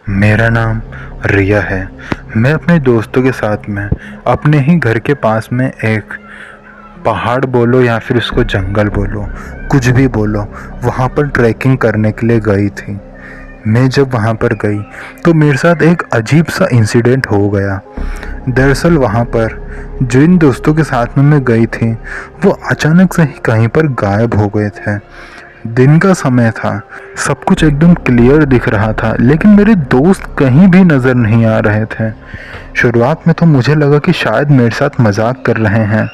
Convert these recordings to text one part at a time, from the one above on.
मेरा नाम रिया है। मैं अपने दोस्तों के साथ में अपने ही घर के पास में एक पहाड़ बोलो या फिर उसको जंगल बोलो, कुछ भी बोलो, वहाँ पर ट्रैकिंग करने के लिए गई थी। मैं जब वहाँ पर गई तो मेरे साथ एक अजीब सा इंसिडेंट हो गया। दरअसल वहाँ पर जिन दोस्तों के साथ में मैं गई थी वो अचानक से ही कहीं पर गायब हो गए थे। दिन का समय था, सब कुछ एकदम क्लियर दिख रहा था, लेकिन मेरे दोस्त कहीं भी नज़र नहीं आ रहे थे। शुरुआत में तो मुझे लगा कि शायद मेरे साथ मजाक कर रहे हैं,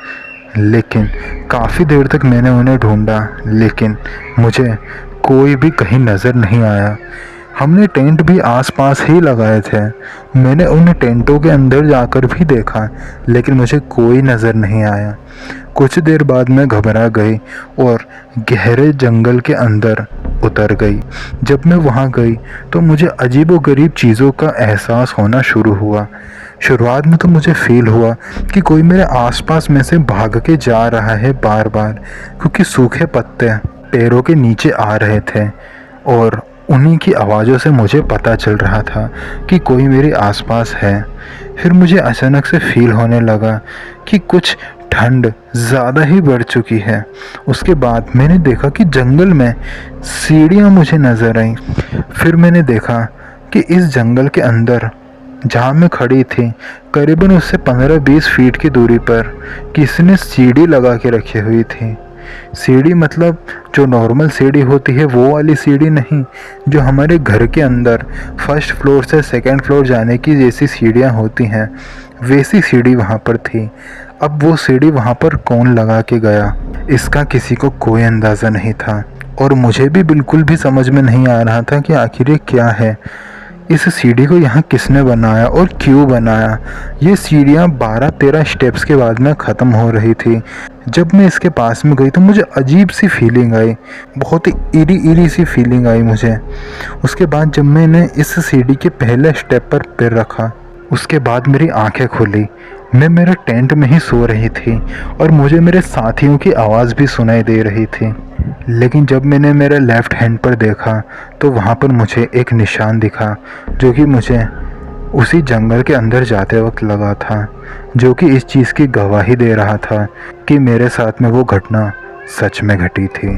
लेकिन काफ़ी देर तक मैंने उन्हें ढूंढा, लेकिन मुझे कोई भी कहीं नज़र नहीं आया। हमने टेंट भी आसपास ही लगाए थे। मैंने उन टेंटों के अंदर जाकर भी देखा, लेकिन मुझे कोई नज़र नहीं आया। कुछ देर बाद मैं घबरा गई और गहरे जंगल के अंदर उतर गई। जब मैं वहाँ गई तो मुझे अजीबोगरीब चीज़ों का एहसास होना शुरू हुआ। शुरुआत में तो मुझे फील हुआ कि कोई मेरे आसपास में से भाग के जा रहा है बार बार, क्योंकि सूखे पत्ते पैरों के नीचे आ रहे थे और उन्हीं की आवाज़ों से मुझे पता चल रहा था कि कोई मेरे आसपास है। फिर मुझे अचानक से फील होने लगा कि कुछ ठंड ज़्यादा ही बढ़ चुकी है। उसके बाद मैंने देखा कि जंगल में सीढ़ियाँ मुझे नज़र आईं। फिर मैंने देखा कि इस जंगल के अंदर जहाँ मैं खड़ी थी, करीबन उससे 15-20 फीट की दूरी पर किसी ने सीढ़ी लगा के रखी हुई थी। सीढ़ी मतलब जो नॉर्मल सीढ़ी होती है वो वाली सीढ़ी नहीं, जो हमारे घर के अंदर फर्स्ट फ्लोर से सेकंड फ्लोर जाने की जैसी सीढ़ियाँ होती हैं, वैसी सीढ़ी वहाँ पर थी। अब वो सीढ़ी वहाँ पर कौन लगा के गया, इसका किसी को कोई अंदाज़ा नहीं था और मुझे भी बिल्कुल भी समझ में नहीं आ रहा था कि आखिर ये क्या है। इस सीढ़ी को यहाँ किसने बनाया और क्यों बनाया। ये सीढ़ियाँ 12-13 स्टेप्स के बाद में ख़त्म हो रही थी। जब मैं इसके पास में गई तो मुझे अजीब सी फीलिंग आई, बहुत ही इरी सी फीलिंग आई मुझे। उसके बाद जब मैंने इस सीढ़ी के पहले स्टेप पर पैर रखा, उसके बाद मेरी आंखें खुली। मैं मेरे टेंट में ही सो रही थी और मुझे मेरे साथियों की आवाज़ भी सुनाई दे रही थी। लेकिन जब मैंने मेरे लेफ़्ट हैंड पर देखा तो वहाँ पर मुझे एक निशान दिखा, जो कि मुझे उसी जंगल के अंदर जाते वक्त लगा था, जो कि इस चीज़ की गवाही दे रहा था कि मेरे साथ में वो घटना सच में घटी थी।